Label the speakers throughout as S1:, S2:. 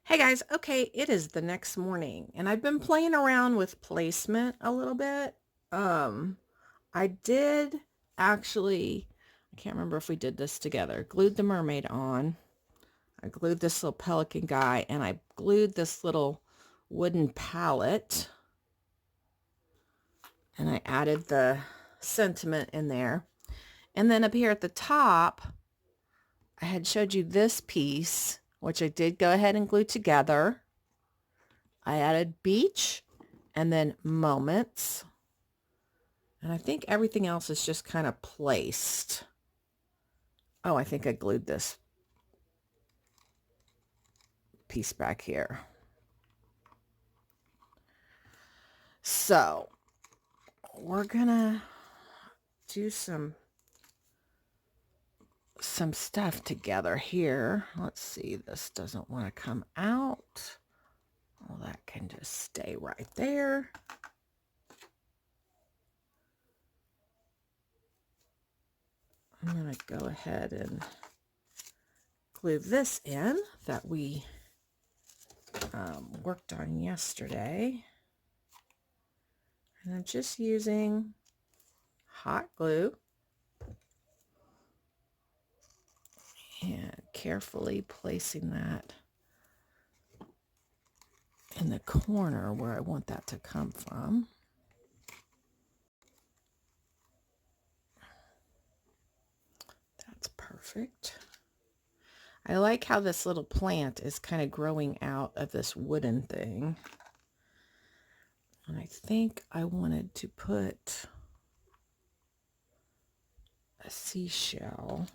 S1: Hey guys, okay, it is the next morning and I've been playing around with placement a little bit. Um, I did actually, I can't remember if we did this together, glued the mermaid on. I glued this little pelican guy and I glued this little wooden pallet and I added the sentiment in there. And then up here at the top, I had showed you this piece, which I did go ahead and glue together. I added beach and then moments. And I think everything else is just kind of placed. Oh, I think I glued this piece back here. So we're gonna do some stuff together here. Let's see, this doesn't want to come out. Well, that can just stay right there. I'm gonna go ahead and glue this in that we worked on yesterday. And I'm just using hot glue and carefully placing that in the corner where I want that to come from. That's perfect. I like how this little plant is kind of growing out of this wooden thing. And I think I wanted to put a seashell.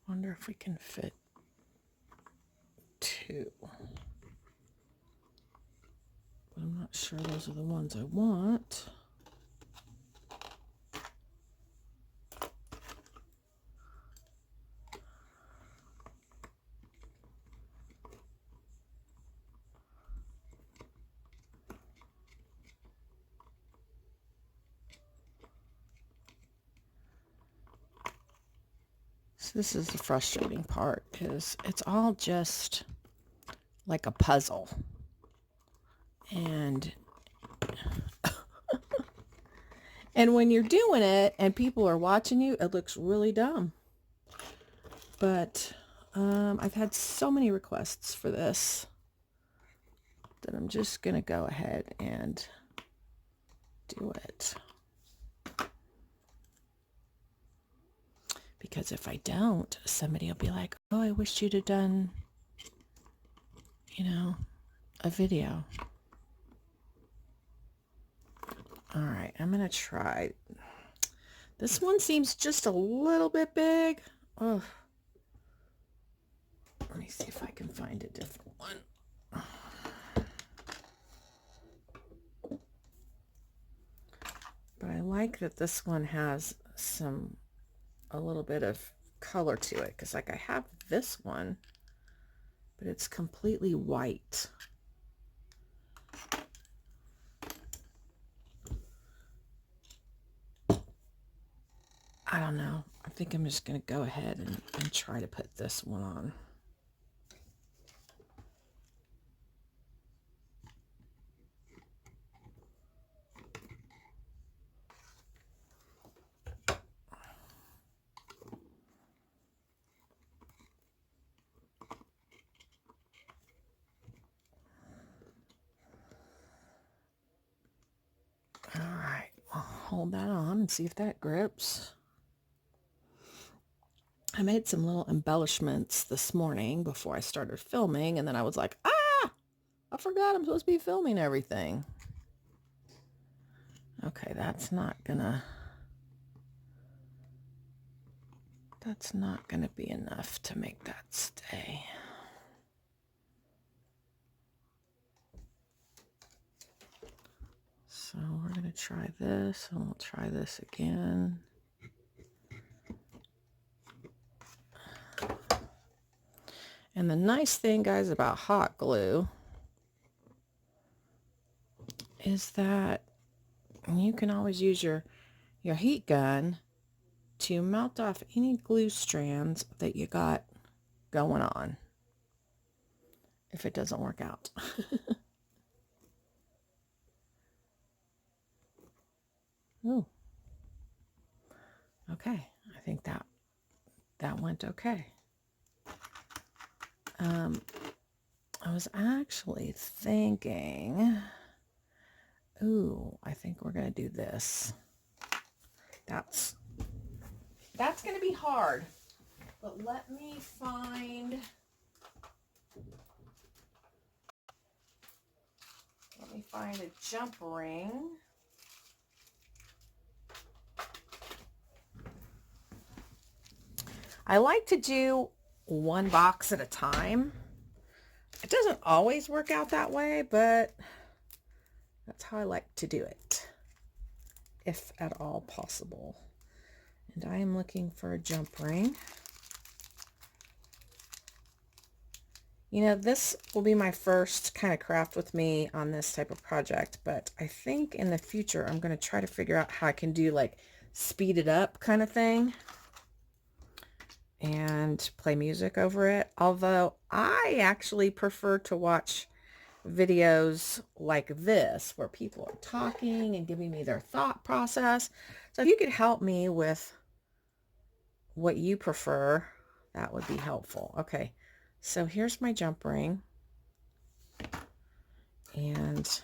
S1: Wonder if we can fit two. But I'm not sure those are the ones I want. So this is the frustrating part, is it's all just like a puzzle. And when you're doing it and people are watching you, it looks really dumb. But I've had so many requests for this that I'm just going to go ahead and do it. Because if I don't, somebody will be like, oh, I wish you'd have done, a video. All right, I'm going to try. This one seems just a little bit big. Oh, let me see if I can find a different one. But I like that this one has a little bit of color to it, because like I have this one, but it's completely white. I don't know. I think I'm just going to go ahead and try to put this one on. All right, I'll hold that on and see if that grips. I made some little embellishments this morning before I started filming, and then I was like, I forgot I'm supposed to be filming everything. Okay, that's not gonna be enough to make that stay. So we're gonna try this, and we'll try this again. And the nice thing, guys, about hot glue is that you can always use your heat gun to melt off any glue strands that you got going on if it doesn't work out. Ooh. Okay, I think that went okay. I was actually thinking, ooh, I think we're gonna do this. That's gonna be hard, but let me find a jump ring. I like to do one box at a time. It doesn't always work out that way, but that's how I like to do it, if at all possible. And I am looking for a jump ring. You know, this will be my first kind of craft with me on this type of project, but I think in the future I'm going to try to figure out how I can do like speed it up kind of thing and play music over it. Although I actually prefer to watch videos like this where people are talking and giving me their thought process. So if you could help me with what you prefer, that would be helpful. Okay, so here's my jump ring, and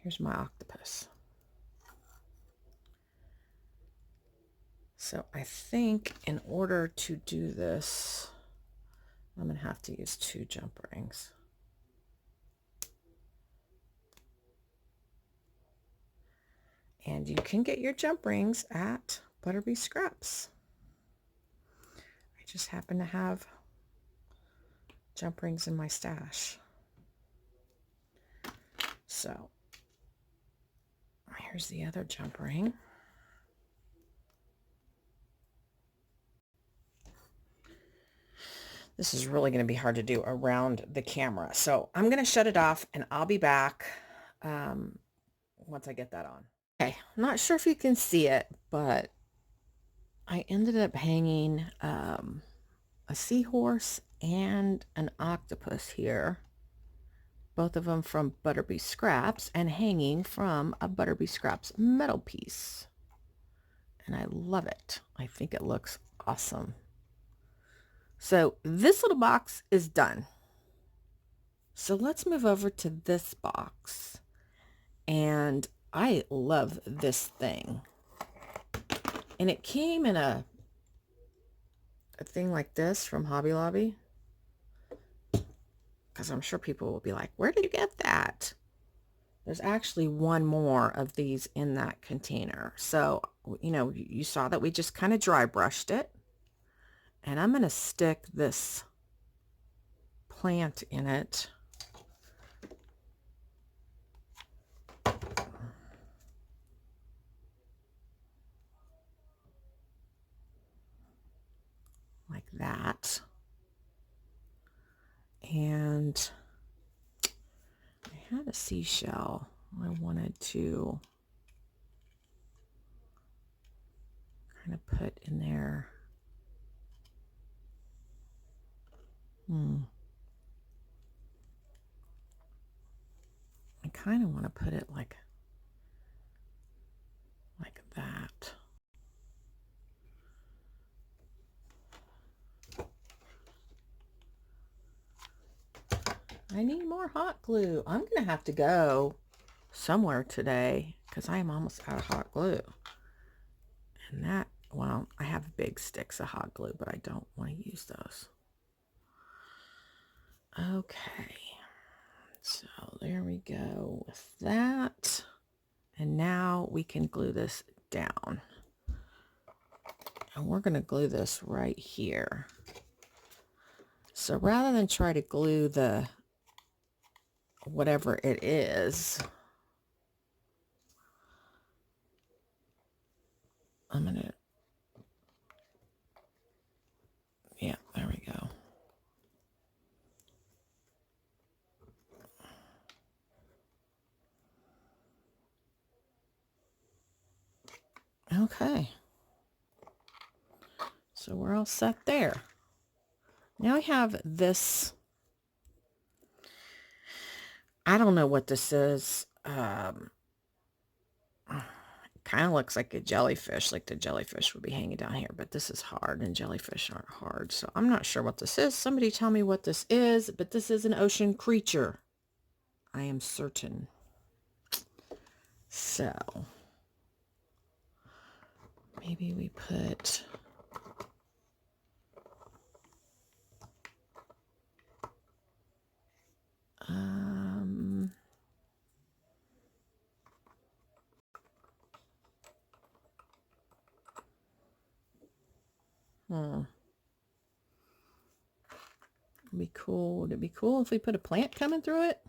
S1: here's my octopus. So I think in order to do this, I'm going to have to use 2 jump rings. And you can get your jump rings at Butterbee Scraps. I just happen to have jump rings in my stash. So here's the other jump ring. This is really going to be hard to do around the camera. So I'm going to shut it off and I'll be back once I get that on. Okay, I'm not sure if you can see it, but I ended up hanging a seahorse and an octopus here. Both of them from Butterbee Scraps and hanging from a Butterbee Scraps metal piece. And I love it. I think it looks awesome. So this little box is done. So let's move over to this box. And I love this thing. And it came in a thing like this from Hobby Lobby. Because I'm sure people will be like, where did you get that? There's actually one more of these in that container. So, you know, you saw that we just kind of dry brushed it. And I'm going to stick this plant in it. Like that. And I had a seashell I wanted to kind of put in there. I kind of want to put it like that. I need more hot glue. I'm going to have to go somewhere today because I am almost out of hot glue. And that, well, I have big sticks of hot glue, but I don't want to use those. Okay. So there we go with that. And now we can glue this down. And we're going to glue this right here. So rather than try to glue the whatever it is, I'm going to Okay. So we're all set there. Now I have this. I don't know what this is. Kind of looks like a jellyfish, like the jellyfish would be hanging down here, but this is hard and jellyfish aren't hard. So I'm not sure what this is. Somebody tell me what this is, but this is an ocean creature. I am certain. So maybe we put it'd be cool. Would it be cool if we put a plant coming through it?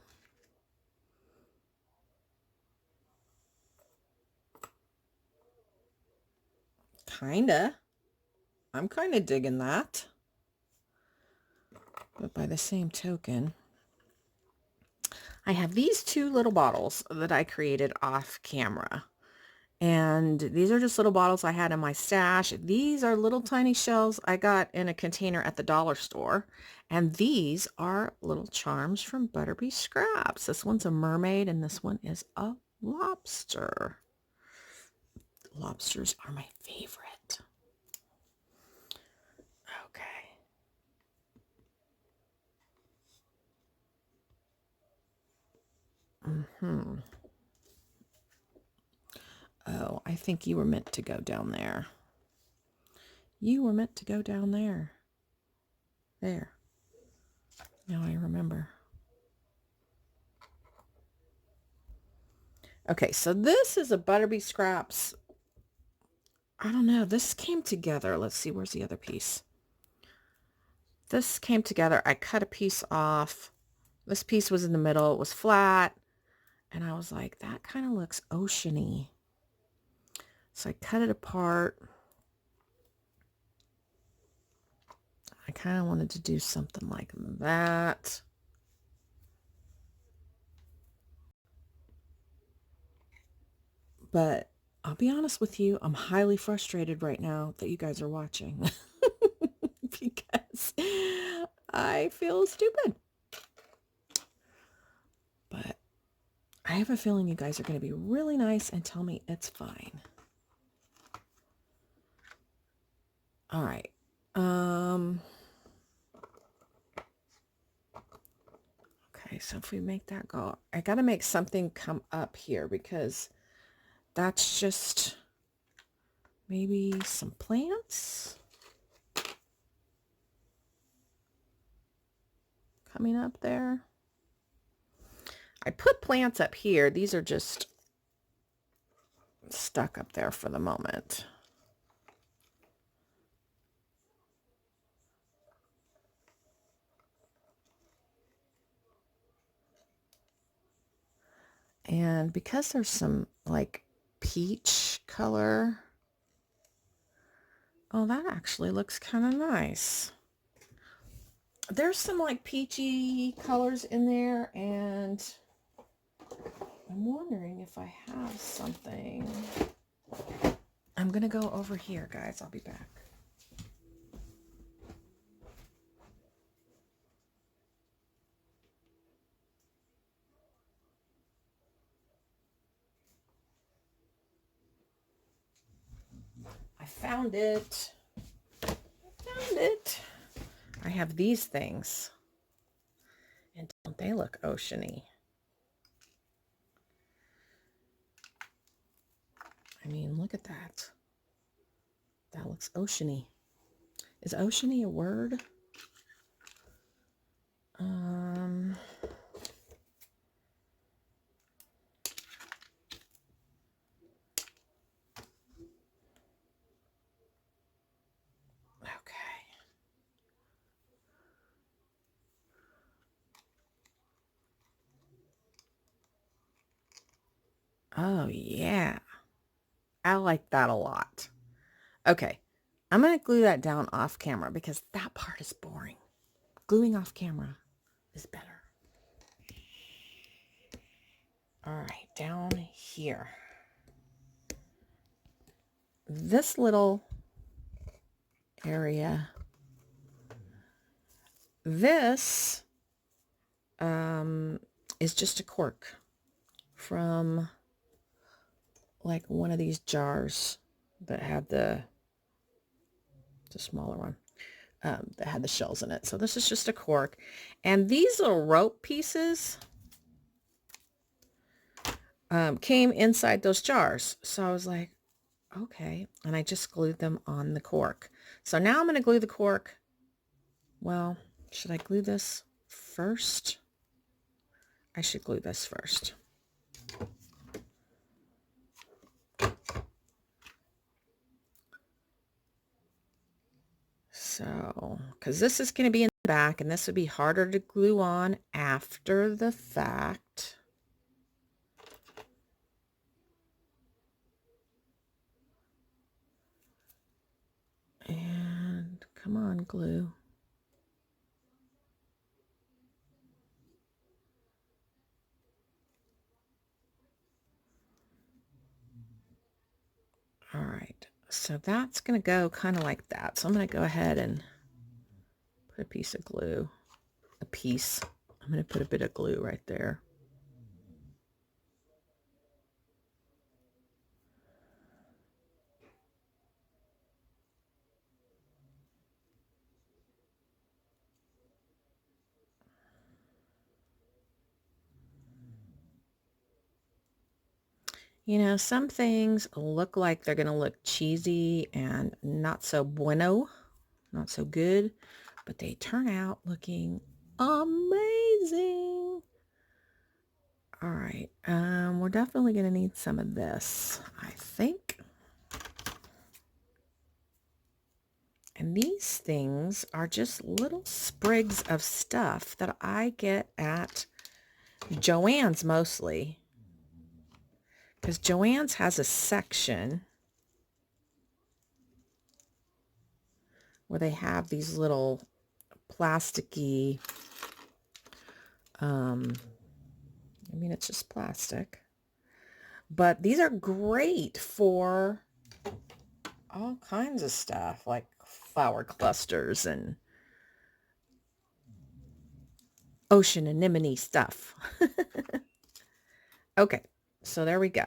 S1: Kinda. I'm kind of digging that. But by the same token, I have these two little bottles that I created off camera. And these are just little bottles I had in my stash. These are little tiny shells I got in a container at the dollar store. And these are little charms from Butterbee Scraps. This one's a mermaid and this one is a lobster. Lobsters are my favorite. Okay. Oh, I think you were meant to go down there. You were meant to go down there. There. Now I remember. Okay, so this is a Butterbee Scraps. I don't know. This came together. Let's see. Where's the other piece? This came together. I cut a piece off. This piece was in the middle. It was flat. And I was like, that kind of looks oceany. So I cut it apart. I kind of wanted to do something like that. But I'll be honest with you, I'm highly frustrated right now that you guys are watching. Because I feel stupid. But I have a feeling you guys are going to be really nice and tell me it's fine. All right. Okay, so if we make that go, I got to make something come up here because that's just maybe some plants coming up there. I put plants up here. These are just stuck up there for the moment. And because there's some like peach color, oh, that actually looks kind of nice. There's some like peachy colors in there, and I'm wondering if I have something. I'm going to go over here, guys. I'll be back. I found it. I have these things. And don't they look oceany? I mean, look at that. That looks oceany. Is oceany a word? Okay. Oh, yeah. I like that a lot. Okay. I'm going to glue that down off camera because that part is boring. Gluing off camera is better. All right, down here. this little area, this is just a cork from like one of these jars that had the smaller one that had the shells in it. So this is just a cork, and these little rope pieces came inside those jars. So I was like, okay, and I just glued them on the cork. So now I'm going to glue the cork. Well, should I glue this first? I should glue this first. So, because this is going to be in the back, and this would be harder to glue on after the fact. And come on, glue. All right, so that's going to go kind of like that. So I'm going to go ahead and put a piece of glue, I'm going to put a bit of glue right there. You know, some things look like they're going to look cheesy and not so bueno, not so good, but they turn out looking amazing. All right, we're definitely going to need some of this, I think. And these things are just little sprigs of stuff that I get at Joann's mostly. Because Joann's has a section where they have these little plasticky, I mean, it's just plastic. But these are great for all kinds of stuff, like flower clusters and ocean anemone stuff. Okay, so there we go.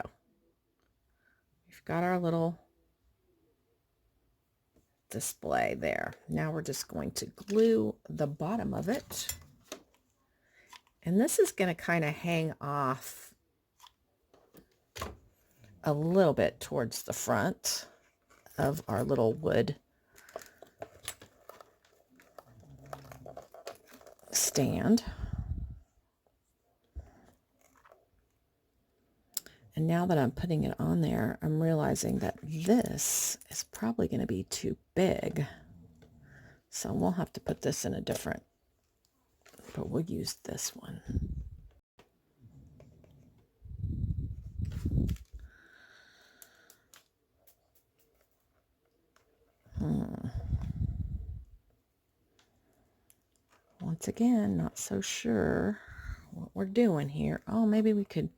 S1: We've got our little display there. Now we're just going to glue the bottom of it. And this is going to kind of hang off a little bit towards the front of our little wood stand. And now that I'm putting it on there, I'm realizing that this is probably going to be too big. So we'll have to put this in a different, but we'll use this one. Once again, not so sure what we're doing here. Oh, maybe we could,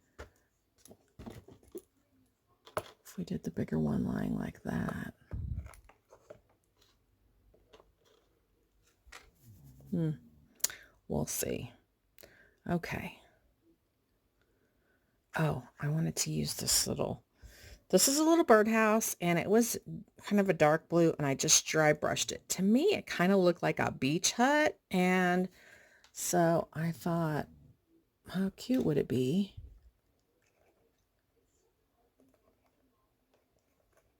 S1: if we did the bigger one lying like that. We'll see. Okay. Oh, I wanted to use this is a little birdhouse, and it was kind of a dark blue, and I just dry brushed it. To me, it kind of looked like a beach hut, and so I thought, how cute would it be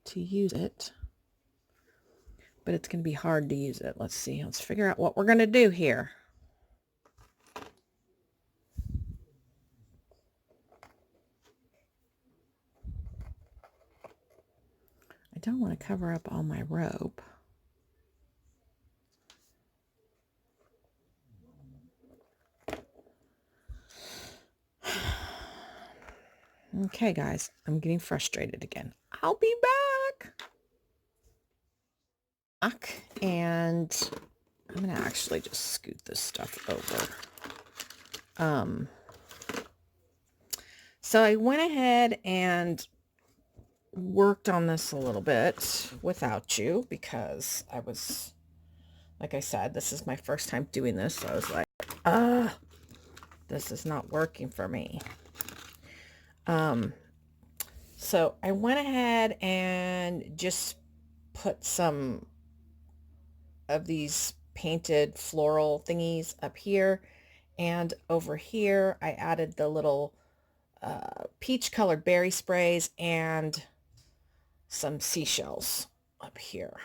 S1: to use it? But it's going to be hard to use it. Let's see. Let's figure out what we're going to do here. I don't want to cover up all my rope. Okay, guys, I'm getting frustrated again. I'll be back. And I'm going to actually just scoot this stuff over. So I went ahead and worked on this a little bit without you because I was, like I said, this is my first time doing this. So I was like, this is not working for me. So I went ahead and just put some of these painted floral thingies up here, and over here I added the little peach colored berry sprays and some seashells up here.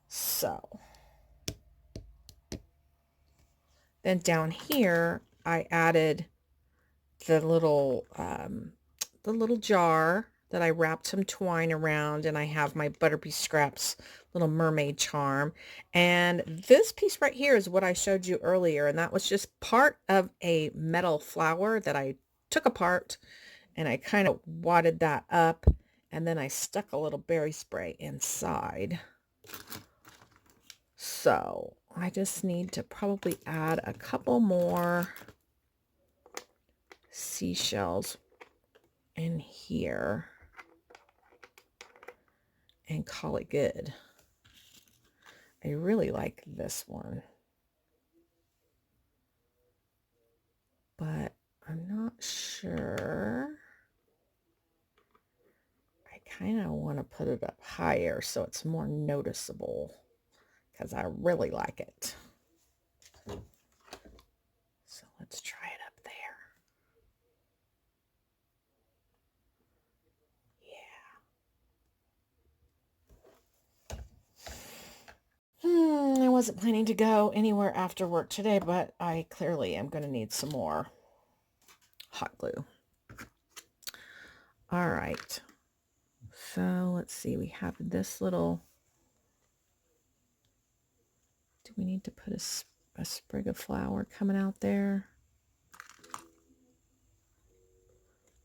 S1: So then down here I added the little jar that I wrapped some twine around, and I have my Butterbean Scraps little mermaid charm. And this piece right here is what I showed you earlier, and that was just part of a metal flower that I took apart, and I kind of wadded that up, and then I stuck a little berry spray inside. So I just need to probably add a couple more seashells in here and call it good. I really like this one, but I'm not sure. I kind of want to put it up higher so it's more noticeable because I really like it. So let's try it up there. I wasn't planning to go anywhere after work today, but I clearly am going to need some more hot glue. All right. So let's see. We have this little... Do we need to put a sprig of flower coming out there?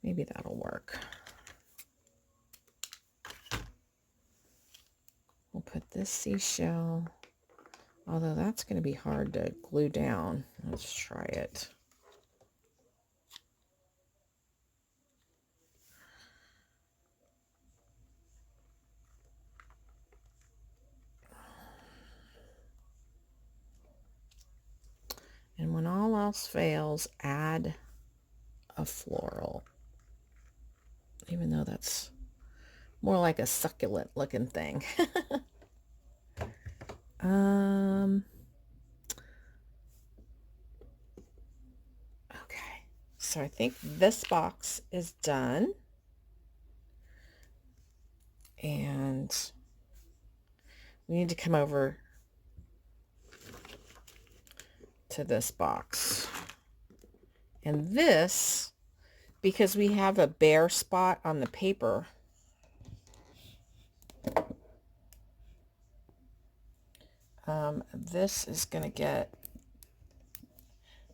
S1: Maybe that'll work. We'll put this seashell, although that's going to be hard to glue down. Let's try it. And when all else fails, add a floral, even though that's more like a succulent looking thing. Okay, so I think this box is done, and we need to come over to this box. And this, because we have a bare spot on the paper, this is going to get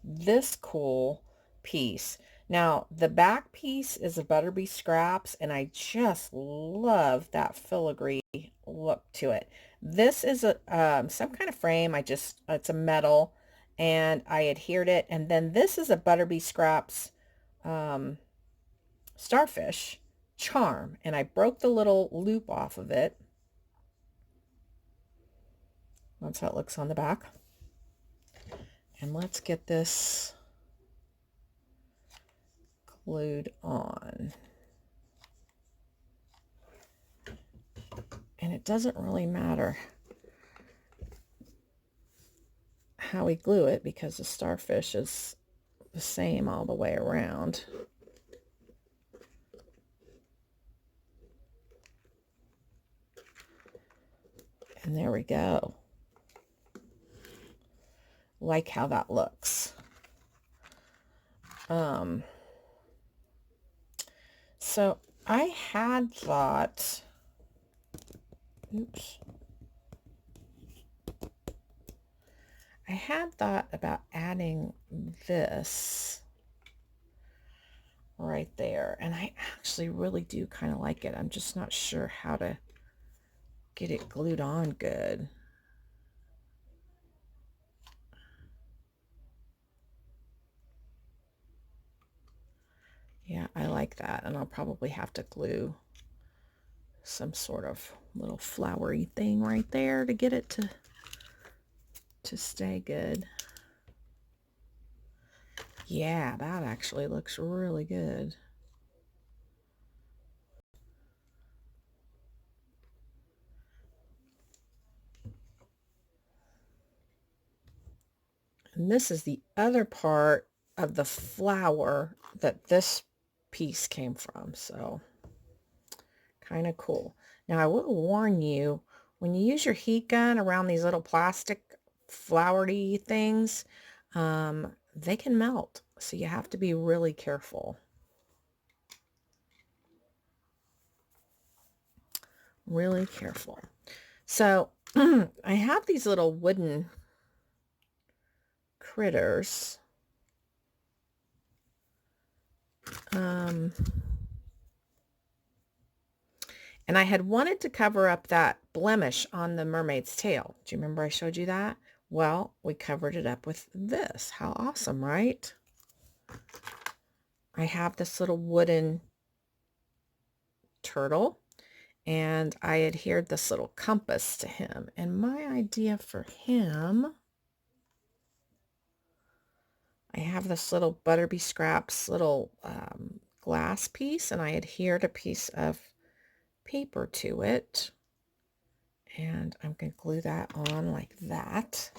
S1: this cool piece. Now, the back piece is a Butterbean Scraps, and I just love that filigree look to it. This is a some kind of frame. It's a metal, and I adhered it. And then this is a Butterbean Scraps starfish charm, and I broke the little loop off of it. That's how it looks on the back. And let's get this glued on. And it doesn't really matter how we glue it because the starfish is the same all the way around. And there we go. Like how that looks. So I had thought, I had thought about adding this right there, and I actually really do kind of like it. I'm just not sure how to get it glued on good. Yeah, I like that. And I'll probably have to glue some sort of little flowery thing right there to get it to stay good. Yeah, that actually looks really good. And this is the other part of the flower that this piece came from. So kind of cool. Now I will warn you, when you use your heat gun around these little plastic flowery things, they can melt. So you have to be really careful. Really careful. So I have these little wooden critters. And I had wanted to cover up that blemish on the mermaid's tail. Do you remember I showed you that? Well, we covered it up with this. How awesome, right? I have this little wooden turtle, and I adhered this little compass to him. And my idea for him, I have this little Butterbee Scraps little glass piece, and I adhered a piece of paper to it. And I'm going to glue that on like that.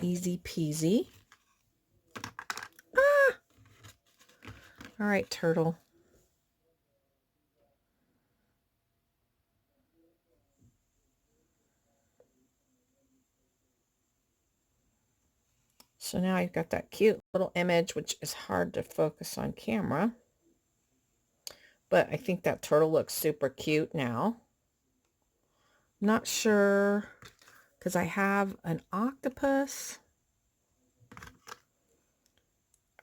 S1: Easy peasy. Ah! All right, turtle. So now I've got that cute little image, which is hard to focus on camera. But I think that turtle looks super cute now. Not sure, because I have an octopus,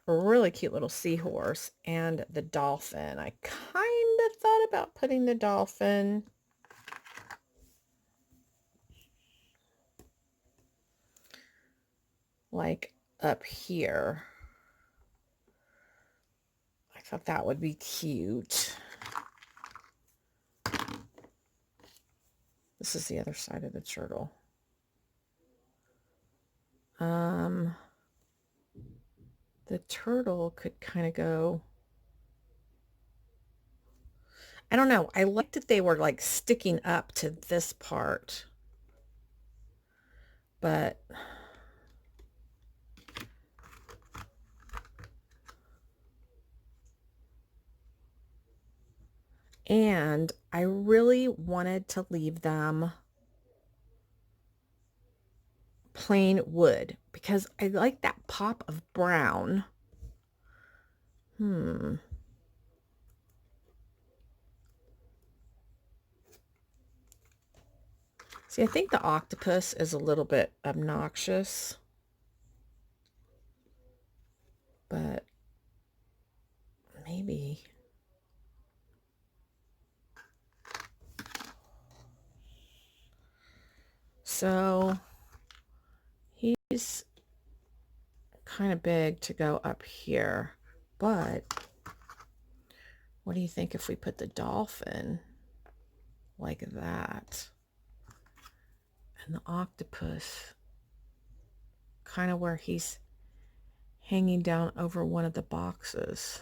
S1: a really cute little seahorse, and the dolphin. I kind of thought about putting the dolphin like up here. I thought that would be cute. This is the other side of the turtle. The turtle could kind of go, I don't know. I liked that they were like sticking up to this part, but and I really wanted to leave them plain wood because I like that pop of brown. See, I think the octopus is a little bit obnoxious, but maybe. So he's kind of big to go up here, but what do you think if we put the dolphin like that? And the octopus kind of where he's hanging down over one of the boxes.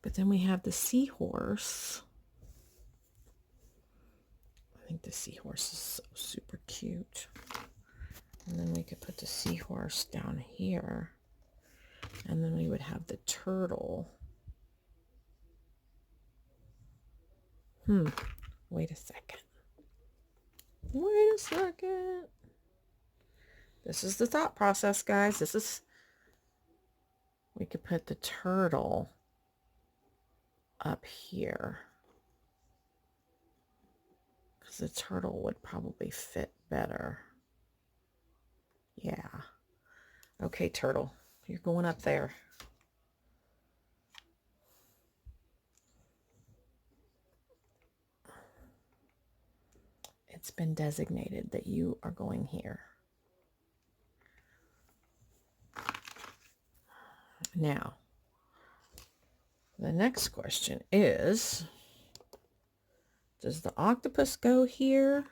S1: But then we have the seahorse. I think the seahorse is so super cute. And then we could put the seahorse down here. And then we would have the turtle. Wait a second. Wait a second. This is the thought process, guys. We could put the turtle up here. Because the turtle would probably fit better. Yeah. Okay, turtle. You're going up there. It's been designated that you are going here. Now, the next question is, does the octopus go here?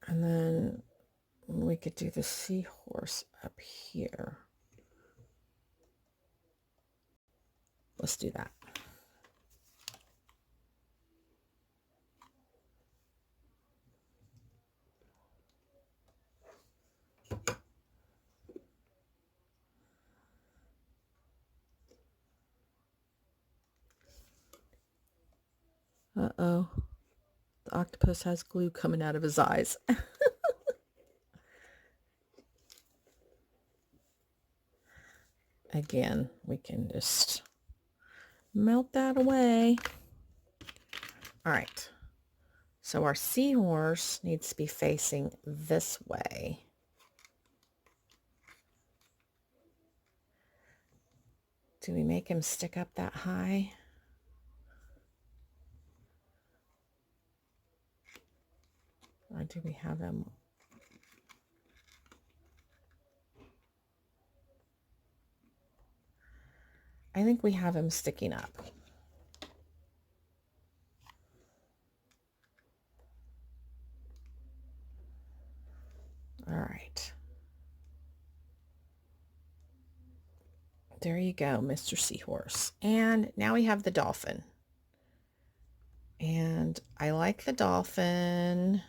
S1: And then we could do the seahorse up here. Let's do that. Uh-oh. The octopus has glue coming out of his eyes. Again, we can just melt that away. All right. So our seahorse needs to be facing this way. Do we make him stick up that high? Or do we have him? I think we have him sticking up. All right. There you go, Mr. Seahorse. And now we have the dolphin. And I like the dolphin.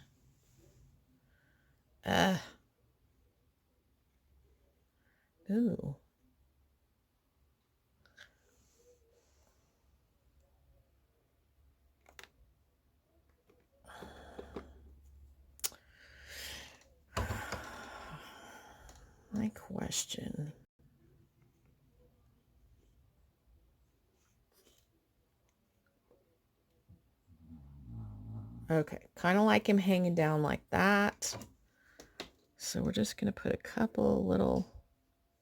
S1: Ooh. My question. Okay, kind of like him hanging down like that. So we're just going to put a couple little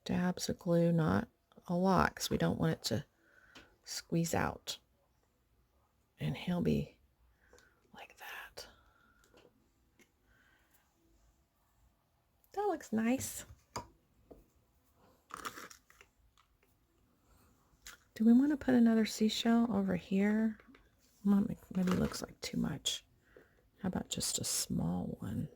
S1: dabs of glue, not a lot, because we don't want it to squeeze out. And he'll be like that. That looks nice. Do we want to put another seashell over here? Maybe it looks like too much. How about just a small one?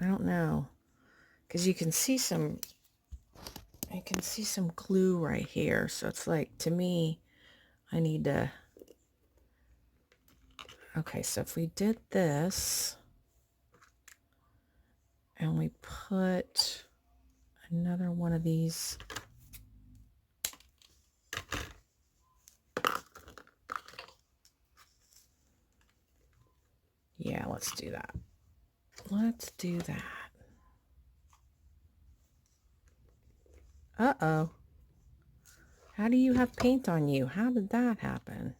S1: I don't know, because you can see some glue right here. So it's like, to me, I need to. Okay, so if we did this and we put another one of these. Yeah, let's do that. Let's do that. Uh-oh. How do you have paint on you? How did that happen?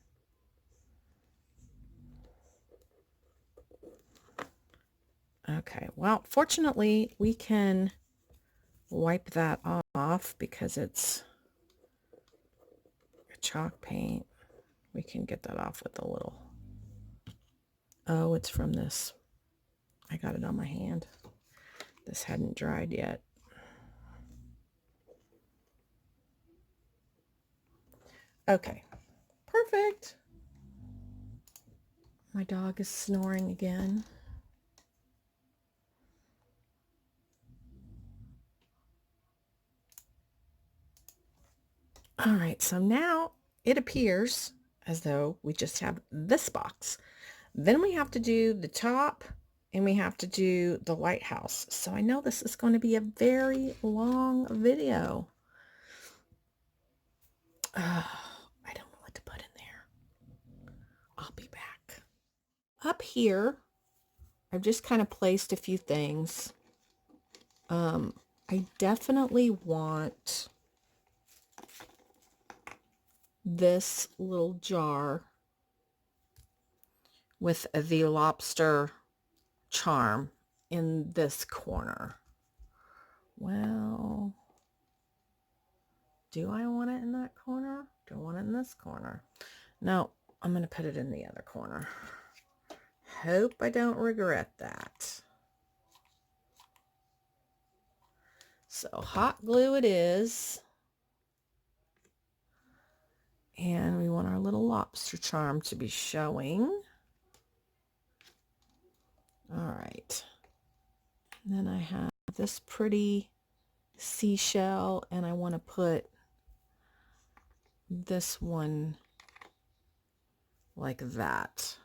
S1: Okay, well, fortunately, we can wipe that off because it's a chalk paint. We can get that off with a little. Oh, it's from this. I got it on my hand. This hadn't dried yet. Okay, perfect. My dog is snoring again. All right, so now it appears as though we just have this box. Then we have to do the top and we have to do the lighthouse. So I know this is going to be a very long video. I don't know what to put in there. I'll be back. Up here, I've just kind of placed a few things. I definitely want this little jar with the lobster charm in this corner. Well, do I want it in that corner? Do I want it in this corner? No, I'm going to put it in the other corner. Hope I don't regret that. So hot glue it is. And we want our little lobster charm to be showing. All right. And then I have this pretty seashell, and I want to put this one like that.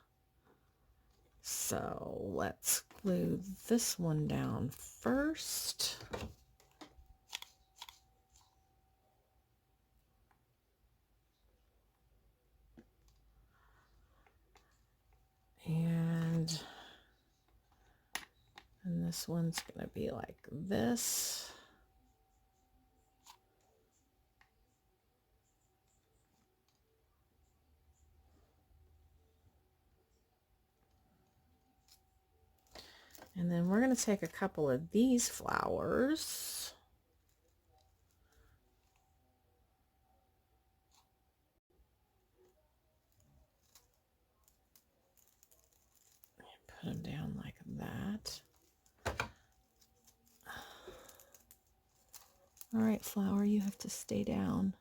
S1: So let's glue this one down first. And this one's going to be like this. And then we're going to take a couple of these flowers. Put them down like that. All right, flower, you have to stay down.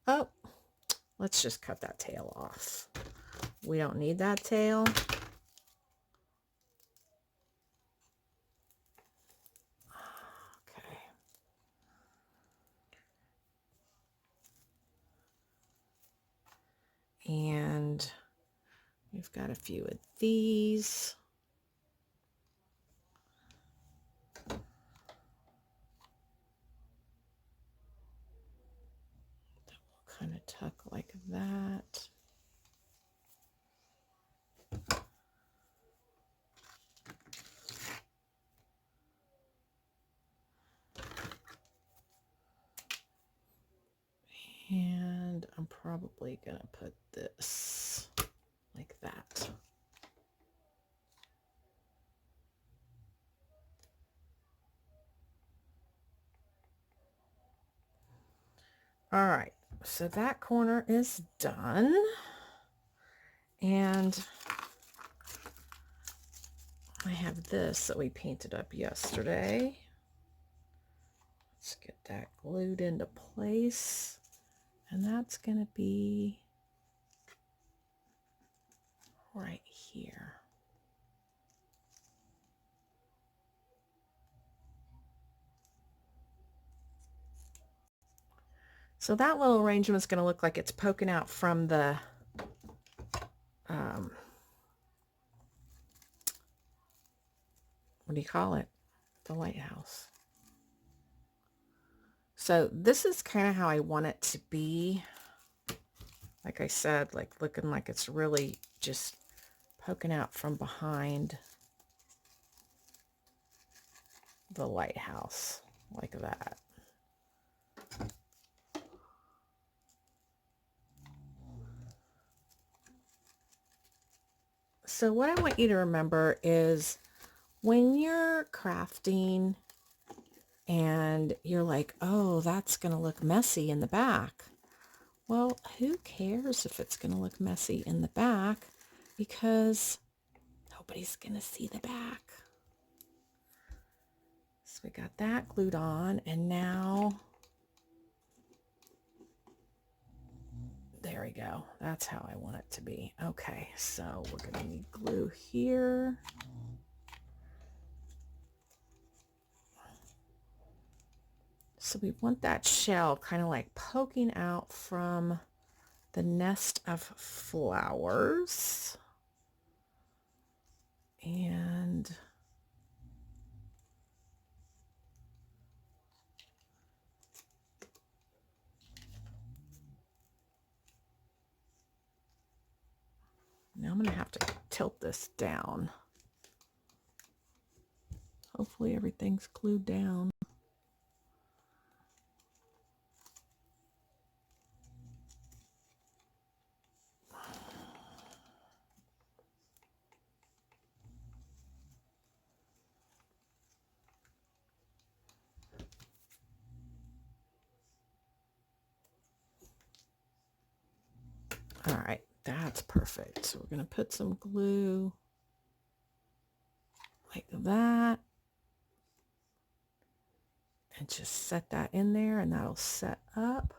S1: Oh, let's just cut that tail off. We don't need that tail. Okay. And we've got a few of these. Kind of tuck like that. And I'm probably going to put this like that. All right, so that corner is done. And I have this that we painted up yesterday. Let's get that glued into place. And that's going to be right here. So that little arrangement is going to look like it's poking out from the what do you call it? The lighthouse. So this is kind of how I want it to be. Like I said, like looking like it's really just poking out from behind the lighthouse, like that. So what I want you to remember is when you're crafting and you're like, oh, that's going to look messy in the back. Well, who cares if it's going to look messy in the back, because nobody's going to see the back. So we got that glued on, and now there we go. That's how I want it to be. Okay, so we're going to need glue here. So we want that shell kind of like poking out from the nest of flowers. And now I'm going to have to tilt this down. Hopefully everything's glued down. All right, that's perfect. So we're going to put some glue like that. And just set that in there, and that'll set up.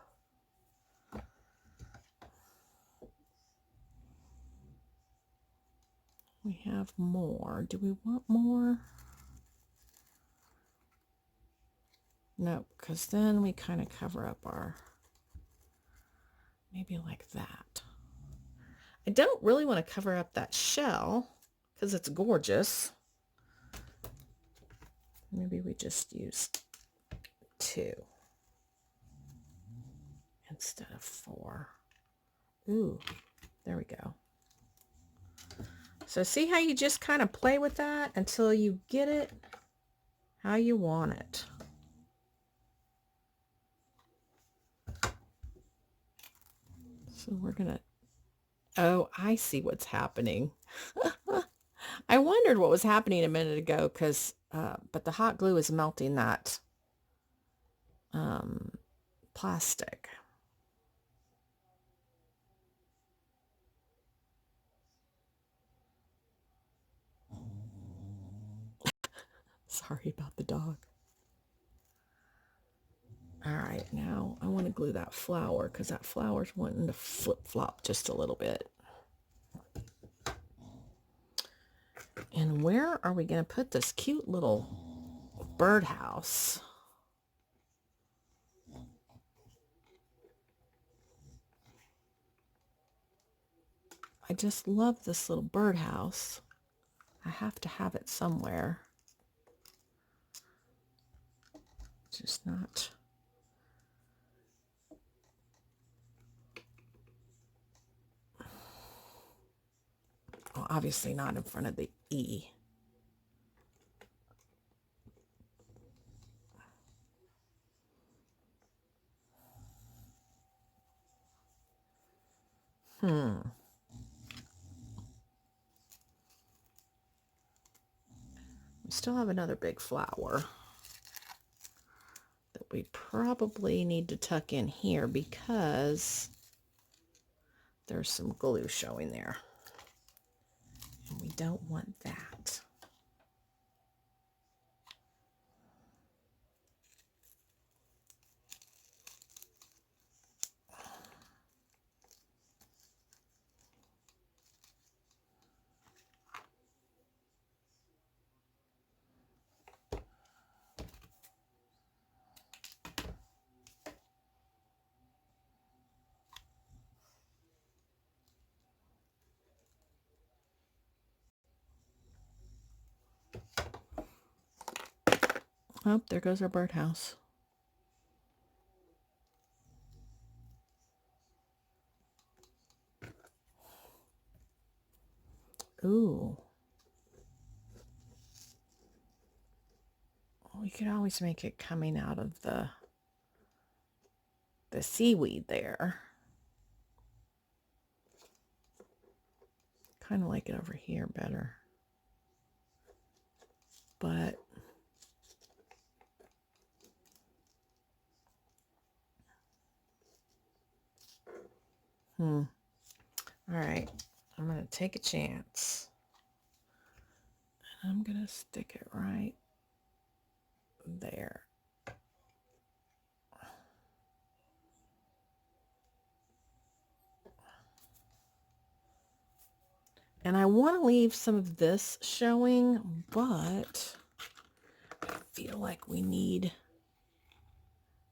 S1: We have more. Do we want more? Nope, because then we kind of cover up our, maybe like that. I don't really want to cover up that shell because it's gorgeous. Maybe we just use 2 instead of 4. Ooh, there we go. So see how you just kind of play with that until you get it how you want it. So we're gonna, oh, I see what's happening. I wondered what was happening a minute ago because, but the hot glue is melting that plastic. Sorry about the dog. All right, now I want to glue that flower because that flower's wanting to flip-flop just a little bit. And where are we going to put this cute little birdhouse? I just love this little birdhouse. I have to have it somewhere. Just not. Well, obviously not in front of the E. We still have another big flower that we probably need to tuck in here because there's some glue showing there. And we don't want that. Oh, there goes our birdhouse. Ooh. We could always make it coming out of the seaweed there. Kind of like it over here better. But all right, I'm going to take a chance. And I'm going to stick it right there. And I want to leave some of this showing, but I feel like we need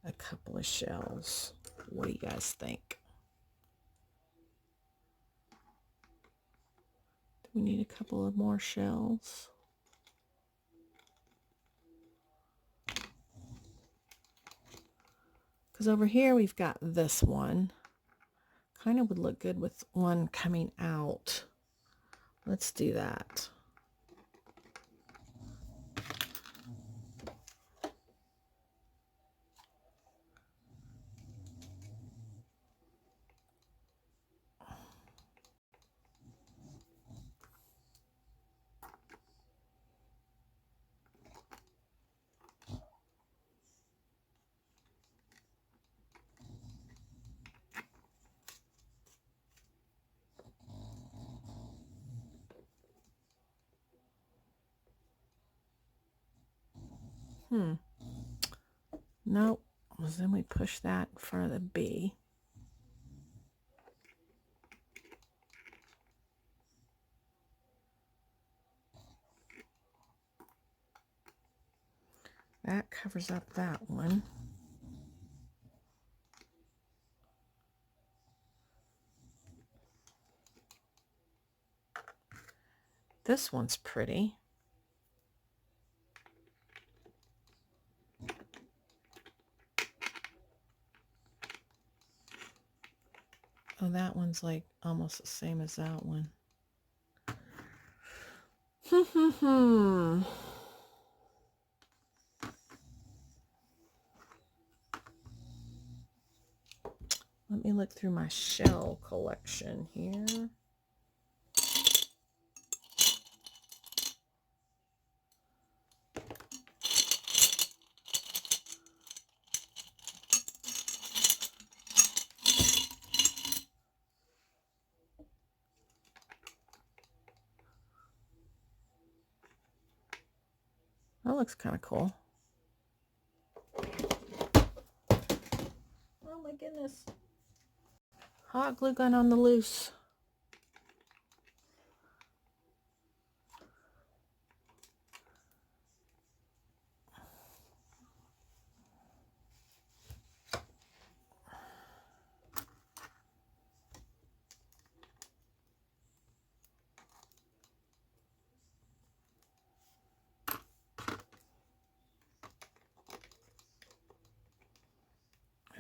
S1: a couple of shells. What do you guys think? Do we need a couple of more shells? Because over here we've got this one. Kind of would look good with one coming out. Let's do that. Nope. Well, then we push that in front of the B. That covers up that one. This one's pretty. Oh, that one's like almost the same as that one. Let me look through my shell collection here. That looks kind of cool. Oh my goodness. Hot glue gun on the loose.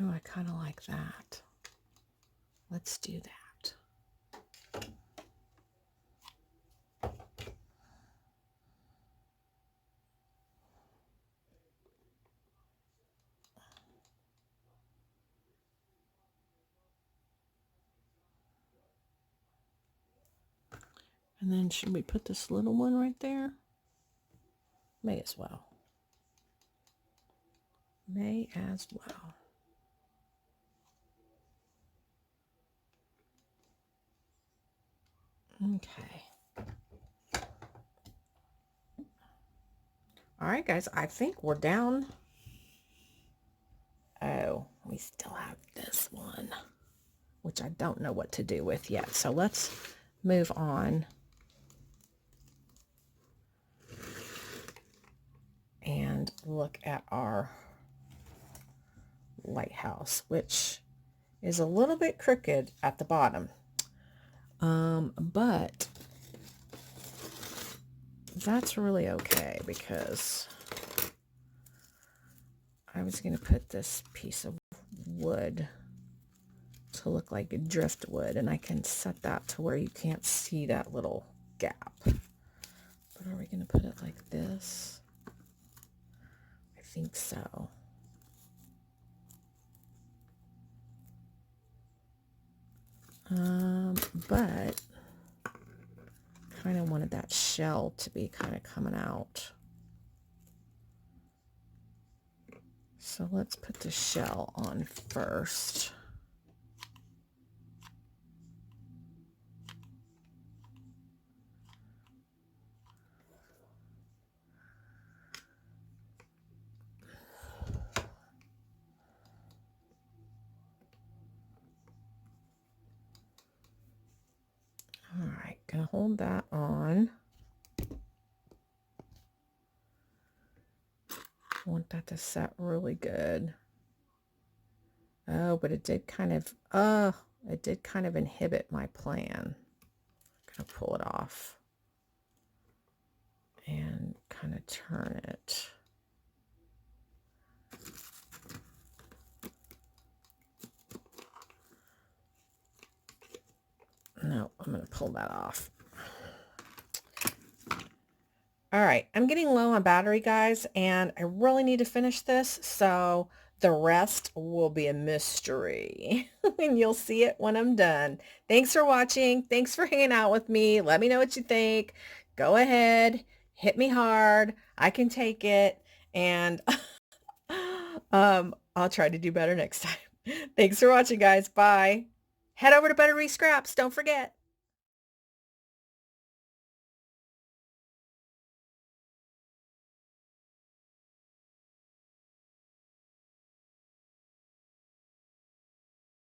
S1: Oh, I kind of like that. Let's do that. And then should we put this little one right there? May as well. May as well. Okay. All right, guys, I think we're down. Oh, we still have this one, which I don't know what to do with yet. So let's move on and look at our lighthouse, which is a little bit crooked at the bottom. But that's really okay because I was going to put this piece of wood to look like a driftwood, and I can set that to where you can't see that little gap. But are we going to put it like this? I think so. But kind of wanted that shell to be kind of coming out. So let's put the shell on first. All right, gonna hold that on. I want that to set really good. Oh, but it did kind of inhibit my plan. I'm gonna pull it off and kind of turn it. No, I'm going to pull that off. All right, I'm getting low on battery, guys, and I really need to finish this, so the rest will be a mystery, and you'll see it when I'm done. Thanks for watching. Thanks for hanging out with me. Let me know what you think. Go ahead, hit me hard. I can take it, and I'll try to do better next time. Thanks for watching, guys. Bye. Head over to Buttery Scraps. Don't forget.